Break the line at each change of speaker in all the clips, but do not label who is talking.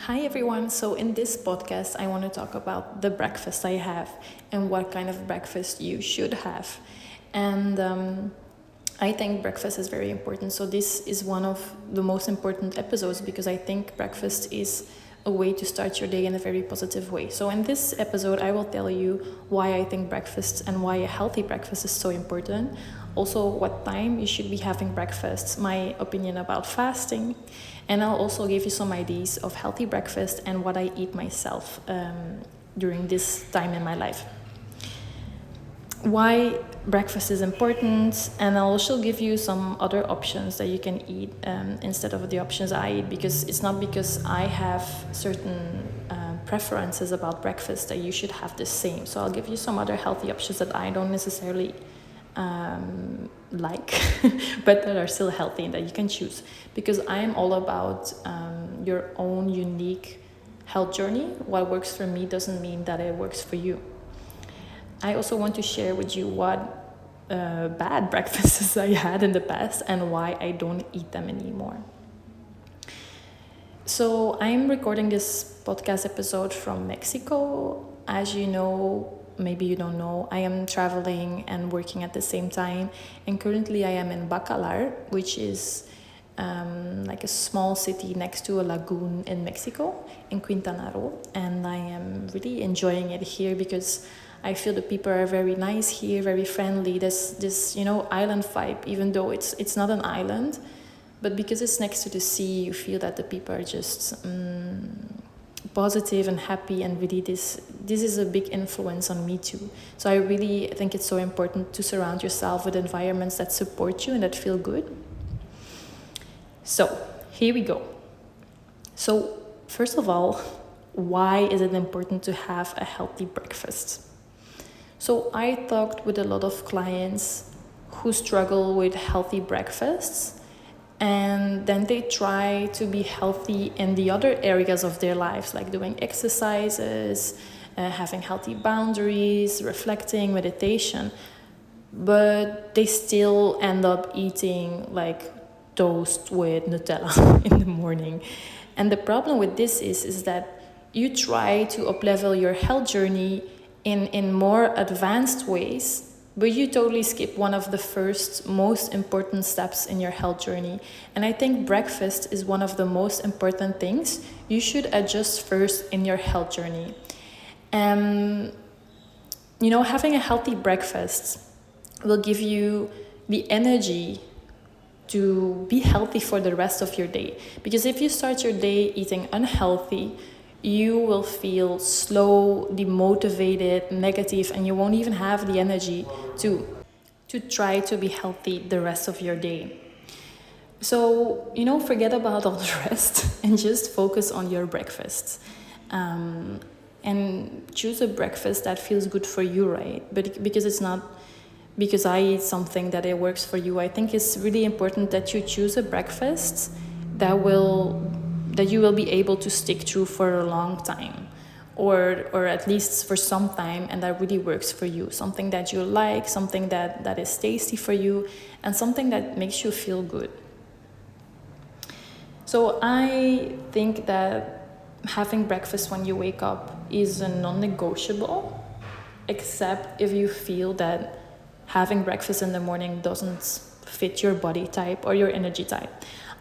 Hi everyone. So in this podcast, I want to talk about the breakfast I have and what kind of breakfast you should have. And I think breakfast is very important. So this is one of the most important episodes because I think breakfast is a way to start your day in a very positive way. So in this episode, I will tell you why I think breakfast and why a healthy breakfast is so important. Also, what time you should be having breakfast, my opinion about fasting, and I'll also give you some ideas of healthy breakfast and what I eat myself during this time in my life. Why breakfast is important, and I'll also give you some other options that you can eat instead of the options I eat, because it's not because I have certain preferences about breakfast that you should have the same. So I'll give you some other healthy options that I don't necessarily like but that are still healthy and that you can choose, because I am all about your own unique health journey. What works for me doesn't mean that it works for you. I also want to share with you what bad breakfasts I had in the past and why I don't eat them anymore. So I'm recording this podcast episode from Mexico. As you know, maybe you don't know, I am traveling and working at the same time, and currently I am in Bacalar, which is like a small city next to a lagoon in Mexico, in Quintana Roo, and I am really enjoying it here because I feel the people are very nice here, very friendly. There's this, island vibe, even though it's not an island, but because it's next to the sea, you feel that the people are just positive and happy, and really this is a big influence on me too. So I really think it's so important to surround yourself with environments that support you and that feel good. So here we go. So first of all, why is it important to have a healthy breakfast? So I talked with a lot of clients who struggle with healthy breakfasts, and then they try to be healthy in the other areas of their lives, like doing exercises, having healthy boundaries, reflecting, meditation, but they still end up eating like toast with Nutella in the morning. And the problem with this is that you try to up-level your health journey in more advanced ways, but you totally skip one of the first most important steps in your health journey. And I think breakfast is one of the most important things you should adjust first in your health journey. Having a healthy breakfast will give you the energy to be healthy for the rest of your day. Because if you start your day eating unhealthy, you will feel slow, demotivated, negative, and you won't even have the energy to try to be healthy the rest of your day. So, forget about all the rest and just focus on your breakfast. And choose a breakfast that feels good for you, right? But because it's not because I eat something that it works for you. I think it's really important that you choose a breakfast that you will be able to stick to for a long time, or at least for some time, and that really works for you. Something that you like, something that is tasty for you, and something that makes you feel good. So I think that having breakfast when you wake up is a non-negotiable, except if you feel that having breakfast in the morning doesn't fit your body type or your energy type.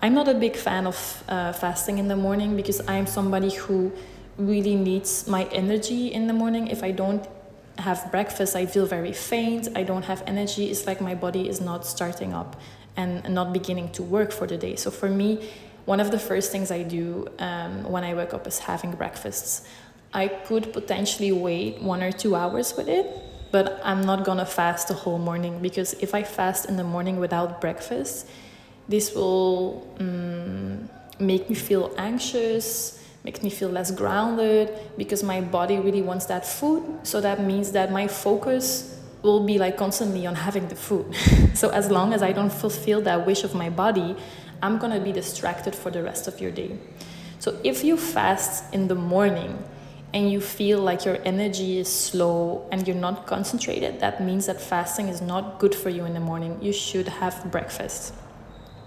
I'm not a big fan of fasting in the morning because I'm somebody who really needs my energy in the morning. If I don't have breakfast, I feel very faint. I don't have energy. It's like my body is not starting up and not beginning to work for the day. So for me, one of the first things I do when I wake up is having breakfasts. I could potentially wait 1 or 2 hours with it, but I'm not gonna fast the whole morning, because if I fast in the morning without breakfast, this will make me feel anxious, makes me feel less grounded, because my body really wants that food. So that means that my focus will be like constantly on having the food. So as long as I don't fulfill that wish of my body, I'm gonna be distracted for the rest of your day. So if you fast in the morning and you feel like your energy is slow and you're not concentrated, that means that fasting is not good for you in the morning. You should have breakfast.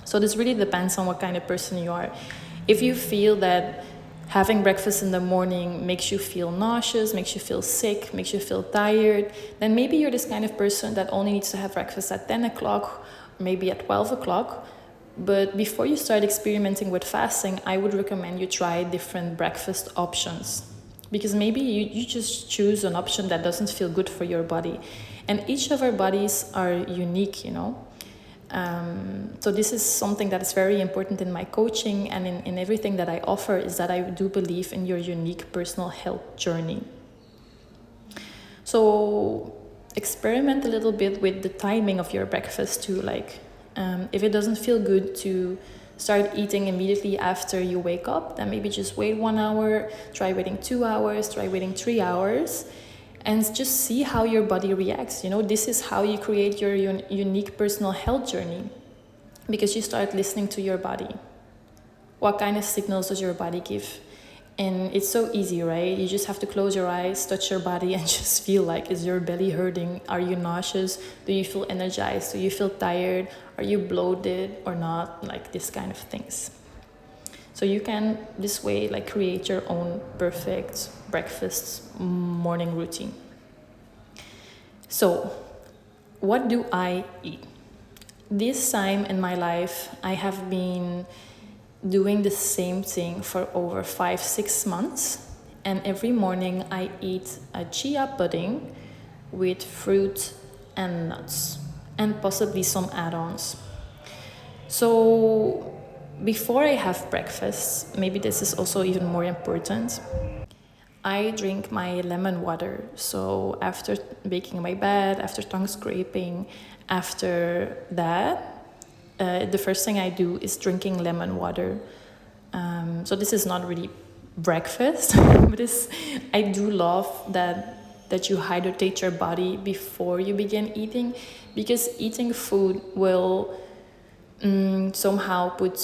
So this really depends on what kind of person you are. If you feel that having breakfast in the morning makes you feel nauseous, makes you feel sick, makes you feel tired, then maybe you're this kind of person that only needs to have breakfast at 10 o'clock, maybe at 12 o'clock. But before you start experimenting with fasting, I would recommend you try different breakfast options. Because maybe you just choose an option that doesn't feel good for your body. And each of our bodies are unique, So this is something that is very important in my coaching and in everything that I offer, is that I do believe in your unique personal health journey. So experiment a little bit with the timing of your breakfast too. If it doesn't feel good to start eating immediately after you wake up, then maybe just wait 1 hour, try waiting 2 hours, try waiting 3 hours, and just see how your body reacts. This is how you create your unique personal health journey, because you start listening to your body. What kind of signals does your body give? And it's so easy, right? You just have to close your eyes, touch your body, and just feel like, is your belly hurting? Are you nauseous? Do you feel energized? Do you feel tired? Are you bloated or not? Like this kind of things. So you can, this way, create your own perfect breakfast morning routine. So, what do I eat? This time in my life, I have been doing the same thing for over 5-6 months, and every morning I eat a chia pudding with fruit and nuts and possibly some add-ons. So before I have breakfast, maybe this is also even more important, I drink my lemon water. So after making my bed, after tongue scraping, after that, the first thing I do is drinking lemon water. So this is not really breakfast, but I do love that you hydrate your body before you begin eating, because eating food will somehow put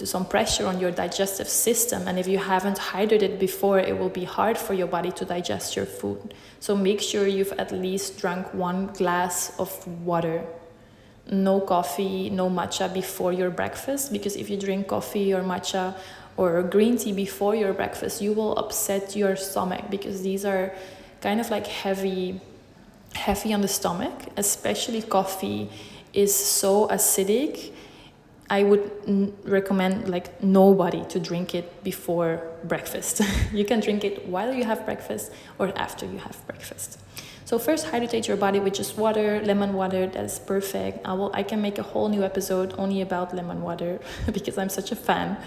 some pressure on your digestive system, and if you haven't hydrated before, it will be hard for your body to digest your food. So make sure you've at least drank 1 glass of water. No coffee, no matcha before your breakfast, because if you drink coffee or matcha or green tea before your breakfast, you will upset your stomach, because these are kind of heavy on the stomach. Especially coffee is so acidic. I would recommend nobody to drink it before breakfast. You can drink it while you have breakfast or after you have breakfast. So first, hydrate your body with just water, lemon water. That's perfect. I can make a whole new episode only about lemon water because I'm such a fan.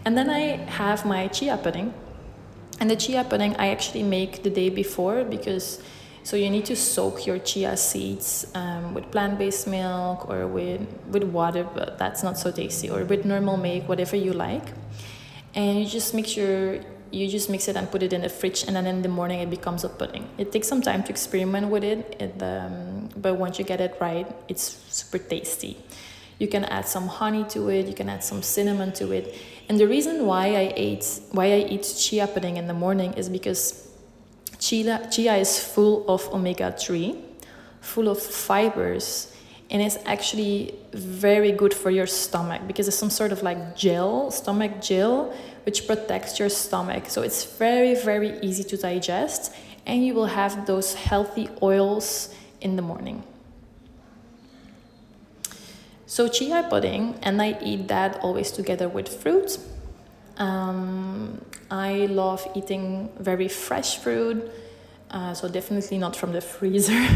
And then I have my chia pudding. And the chia pudding I actually make the day before, so you need to soak your chia seeds with plant-based milk or with water, but that's not so tasty, or with normal milk, whatever you like. And you just make sure you just mix it and put it in the fridge, and then in the morning it becomes a pudding. It takes some time to experiment with it, but once you get it right, it's super tasty. You can add some honey to it, you can add some cinnamon to it. And the reason why I eat chia pudding in the morning is because chia is full of omega-3, full of fibers, and it's actually very good for your stomach, because it's some sort of stomach gel, which protects your stomach. So it's very, very easy to digest, and you will have those healthy oils in the morning. So chia pudding, and I eat that always together with fruit. I love eating very fresh fruit, so definitely not from the freezer.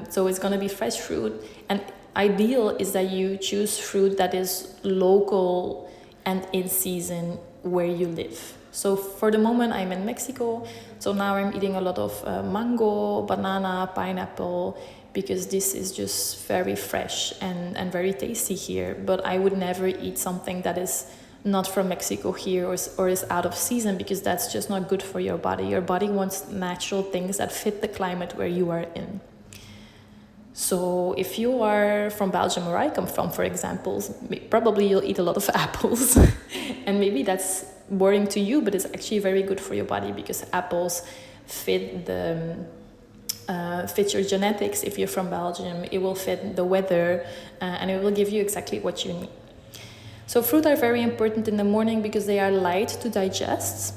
So it's gonna be fresh fruit, and ideal is that you choose fruit that is local and in season where you live. So for the moment I'm in Mexico, so now I'm eating a lot of mango, banana, pineapple, because this is just very fresh and very tasty here. But I would never eat something that is not from Mexico here or is out of season, because that's just not good for your body. Your body wants natural things that fit the climate where you are in. So if you are from Belgium, where I come from, for example, probably you'll eat a lot of apples. And maybe that's boring to you, but it's actually very good for your body, because apples fit your genetics. If you're from Belgium, it will fit the weather, and it will give you exactly what you need. So fruit are very important in the morning because they are light to digest.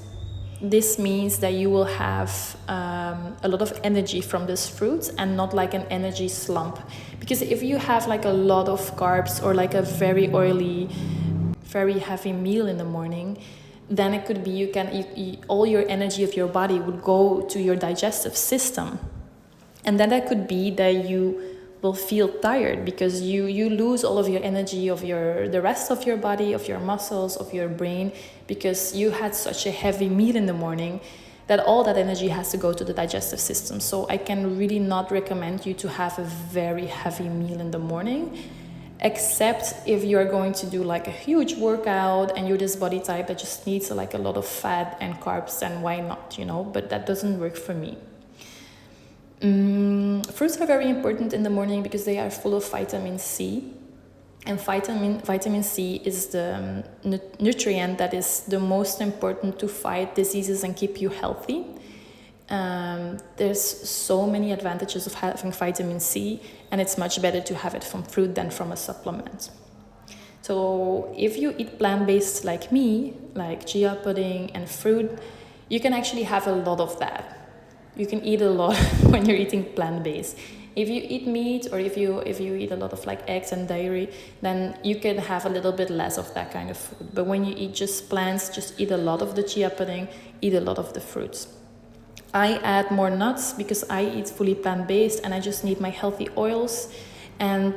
This means that you will have a lot of energy from this fruit and not like an energy slump. Because if you have like a lot of carbs or like a very oily, very heavy meal in the morning, then it could be all your energy of your body would go to your digestive system. And then that could be that you will feel tired because you lose all of your energy of the rest of your body, of your muscles, of your brain, because you had such a heavy meal in the morning that all that energy has to go to the digestive system. So I can really not recommend you to have a very heavy meal in the morning, except if you're going to do like a huge workout and you're this body type that just needs like a lot of fat and carbs, then why not, but that doesn't work for me. Fruits are very important in the morning because they are full of vitamin C, and vitamin C is the nutrient that is the most important to fight diseases and keep you healthy. There's so many advantages of having vitamin C, and it's much better to have it from fruit than from a supplement. So if you eat plant-based like me, like chia pudding and fruit, you can actually have a lot of that. You can eat a lot when you're eating plant-based. If you eat meat or if you eat a lot of like eggs and dairy, then you can have a little bit less of that kind of food. But when you eat just plants, just eat a lot of the chia pudding, eat a lot of the fruits. I add more nuts because I eat fully plant-based and I just need my healthy oils. And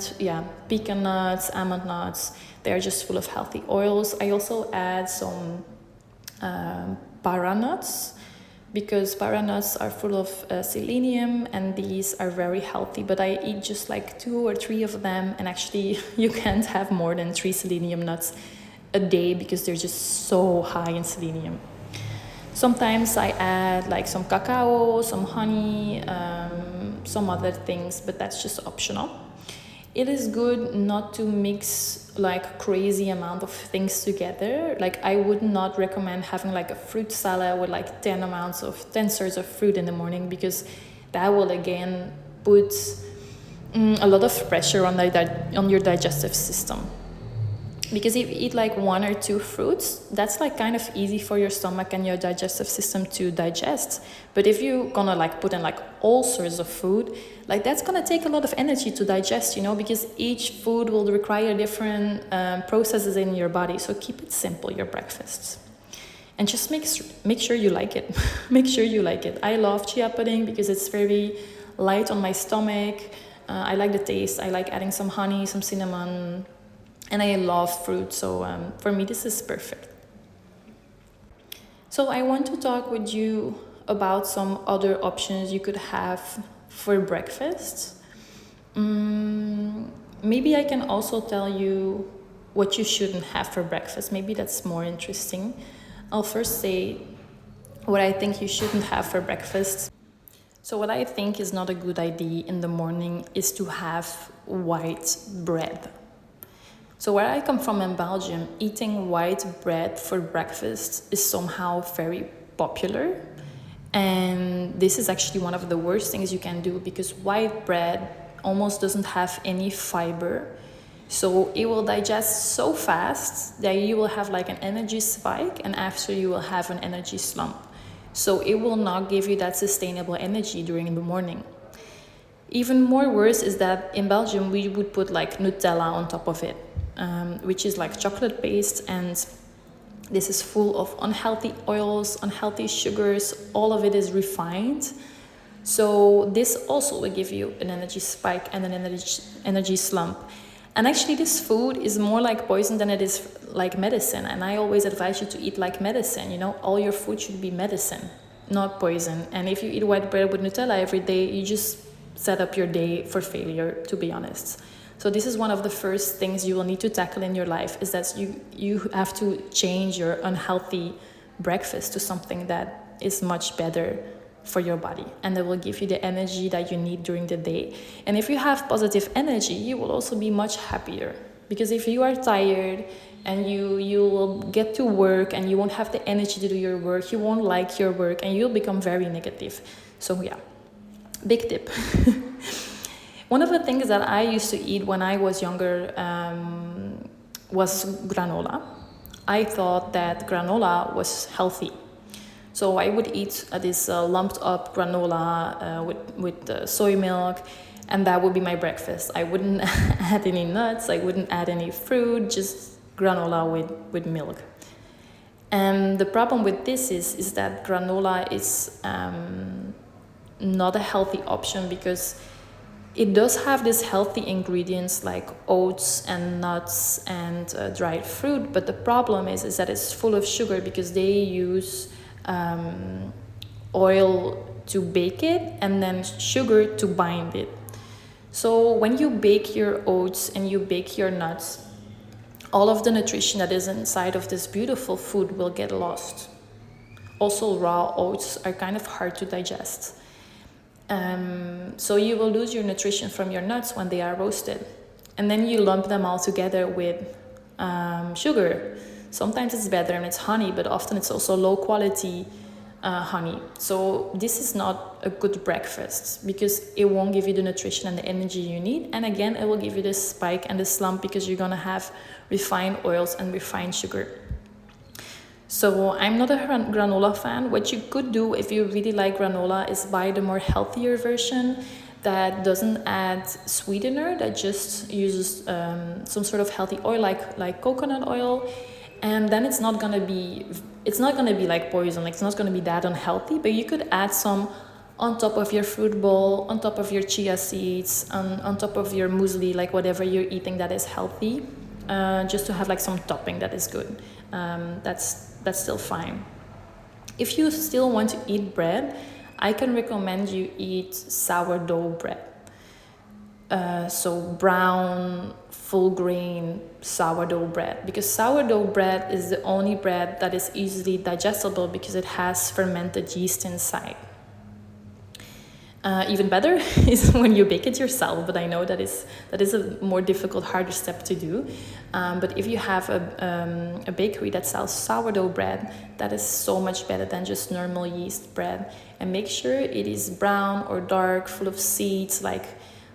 pecan nuts, almond nuts, they're just full of healthy oils. I also add some para nuts, because para nuts are full of selenium, and these are very healthy, but I eat just like 2 or 3 of them, and actually you can't have more than 3 selenium nuts a day because they're just so high in selenium. Sometimes I add like some cacao, some honey, some other things, but that's just optional. It is good not to mix like crazy amount of things together. Like I would not recommend having like a fruit salad with like 10 sorts of fruit in the morning, because that will again put a lot of pressure on your digestive system. Because if you eat like 1 or 2 fruits, that's like kind of easy for your stomach and your digestive system to digest. But if you're gonna like put in like all sorts of food, like that's gonna take a lot of energy to digest, because each food will require different processes in your body. So keep it simple, your breakfasts. And just make sure you like it. Make sure you like it. I love chia pudding because it's very light on my stomach. I like the taste. I like adding some honey, some cinnamon. And I love fruit, so for me this is perfect. So I want to talk with you about some other options you could have for breakfast. Maybe I can also tell you what you shouldn't have for breakfast. Maybe that's more interesting. I'll first say what I think you shouldn't have for breakfast. So what I think is not a good idea in the morning is to have white bread. So where I come from in Belgium, eating white bread for breakfast is somehow very popular. And this is actually one of the worst things you can do, because white bread almost doesn't have any fiber. So it will digest so fast that you will have like an energy spike, and after you will have an energy slump. So it will not give you that sustainable energy during the morning. Even more worse is that in Belgium, we would put like Nutella on top of it. Which is like chocolate paste, and this is full of unhealthy oils, unhealthy sugars. All of it is refined. So this also will give you an energy spike and an energy slump. And actually this food is more like poison than it is like medicine. And I always advise you to eat like medicine. All your food should be medicine, not poison. And if you eat white bread with Nutella every day, you just set up your day for failure, to be honest. So this is one of the first things you will need to tackle in your life, is that you have to change your unhealthy breakfast to something that is much better for your body, and that will give you the energy that you need during the day. And if you have positive energy, you will also be much happier, because if you are tired and you will get to work and you won't have the energy to do your work, you won't like your work, and you'll become very negative. So big tip. One of the things that I used to eat when I was younger was granola. I thought that granola was healthy. So I would eat this lumped up granola with soy milk, and that would be my breakfast. I wouldn't add any nuts, I wouldn't add any fruit, just granola with milk. And the problem with this is that granola is not a healthy option, because it does have these healthy ingredients like oats and nuts and dried fruit, but the problem is that it's full of sugar, because they use oil to bake it and then sugar to bind it. So when you bake your oats and you bake your nuts, all of the nutrition that is inside of this beautiful food will get lost. Also, raw oats are kind of hard to digest. So you will lose your nutrition from your nuts when they are roasted. And then you lump them all together with sugar. Sometimes it's better and it's honey, but often it's also low quality honey. So this is not a good breakfast, because it won't give you the nutrition and the energy you need. And again, it will give you this spike and this slump, because you're gonna have refined oils and refined sugar. So I'm not a granola fan. What you could do if you really like granola is buy the more healthier version that doesn't add sweetener, that just uses some sort of healthy oil like coconut oil. And then it's not gonna be like poison, like it's not gonna be that unhealthy, but you could add some on top of your fruit bowl, on top of your chia seeds, on top of your muesli, like whatever you're eating that is healthy, just to have like some topping that is good. That's still fine. If you still want to eat bread, I can recommend you eat sourdough bread. So brown, full grain sourdough bread, because sourdough bread is the only bread that is easily digestible, because it has fermented yeast inside. Even better is when you bake it yourself, but I know that is a more difficult, harder step to do. But if you have a bakery that sells sourdough bread, that is so much better than just normal yeast bread. And make sure it is brown or dark, full of seeds, like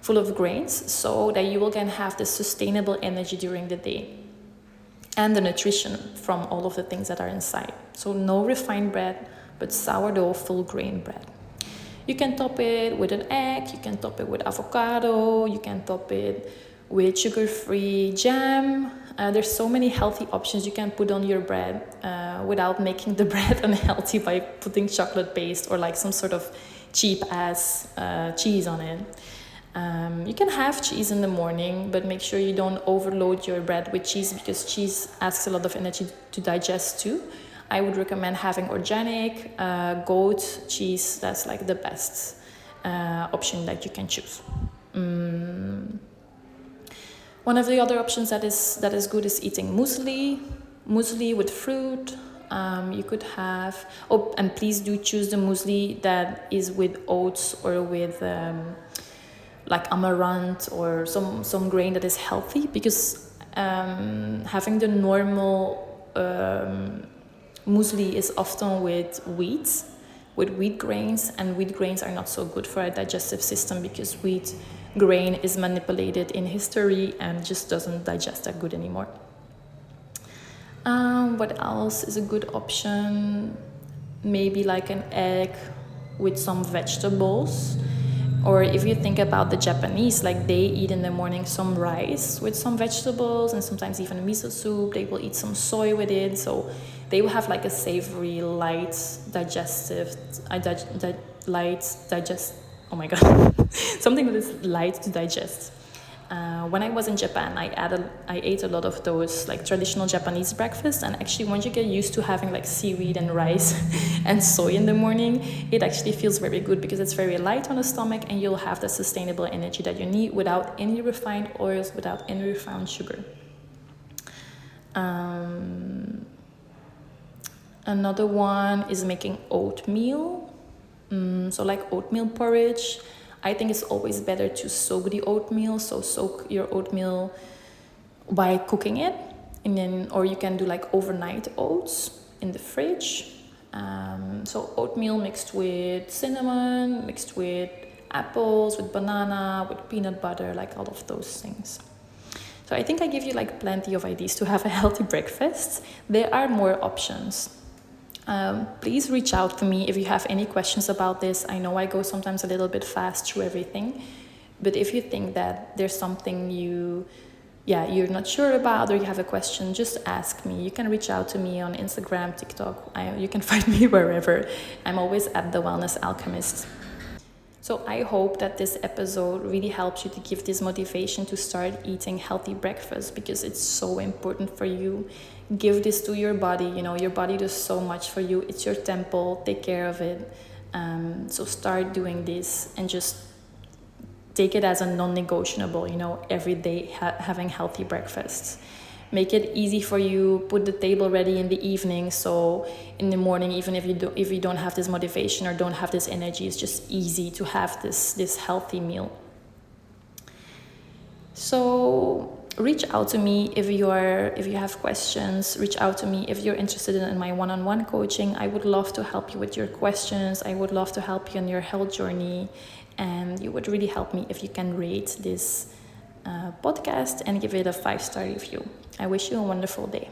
full of grains, so that you will again have the sustainable energy during the day and the nutrition from all of the things that are inside. So no refined bread, but sourdough full grain bread. You can top it with an egg, you can top it with avocado, you can top it with sugar-free jam. There's so many healthy options you can put on your bread without making the bread unhealthy by putting chocolate paste or like some sort of cheap-ass cheese on it. You can have cheese in the morning, but make sure you don't overload your bread with cheese, because cheese asks a lot of energy to digest too. I would recommend having organic goat cheese. That's like the best option that you can choose. One of the other options that is good is eating muesli with fruit. You could have, and please do choose the muesli that is with oats or with like amaranth or some grain that is healthy, because having the normal muesli is often with wheat grains, and wheat grains are not so good for our digestive system, because wheat grain is manipulated in history and just doesn't digest that good anymore. What else is a good option? Maybe like an egg with some vegetables. Or if you think about the Japanese, like they eat in the morning some rice with some vegetables and sometimes even miso soup. They will eat some soy with it. So they will have like a savory, light, digestive, oh my God, something that is light to digest. When I was in Japan, I ate a lot of those like traditional Japanese breakfast, and actually once you get used to having like seaweed and rice and soy in the morning, it actually feels very good, because it's very light on the stomach and you'll have the sustainable energy that you need without any refined oils, without any refined sugar. Another one is making oatmeal. So like oatmeal porridge. I think it's always better to soak the oatmeal. So soak your oatmeal by cooking it, and then, or you can do like overnight oats in the fridge. So oatmeal mixed with cinnamon, mixed with apples, with banana, with peanut butter, like all of those things. So I think I give you like plenty of ideas to have a healthy breakfast. There are more options. Please reach out to me if you have any questions about this. I know I go sometimes a little bit fast through everything, but if you think that there's something you're not sure about, or you have a question, just ask me. You can reach out to me on Instagram, TikTok. You can find me wherever. I'm always at The Wellness Alchemist. So I hope that this episode really helps you to give this motivation to start eating healthy breakfast, because it's so important for you. Give this to your body. Your body does so much for you. It's your temple. Take care of it. So start doing this and just take it as a non-negotiable, every day having healthy breakfasts. Make it easy for you. Put the table ready in the evening, so in the morning, even if you don't have this motivation or don't have this energy, it's just easy to have this healthy meal. So reach out to me if you have questions. Reach out to me if you're interested in my one-on-one coaching. I would love to help you with your questions. I would love to help you on your health journey, and you would really help me if you can rate this podcast and give it a 5-star review. I wish you a wonderful day.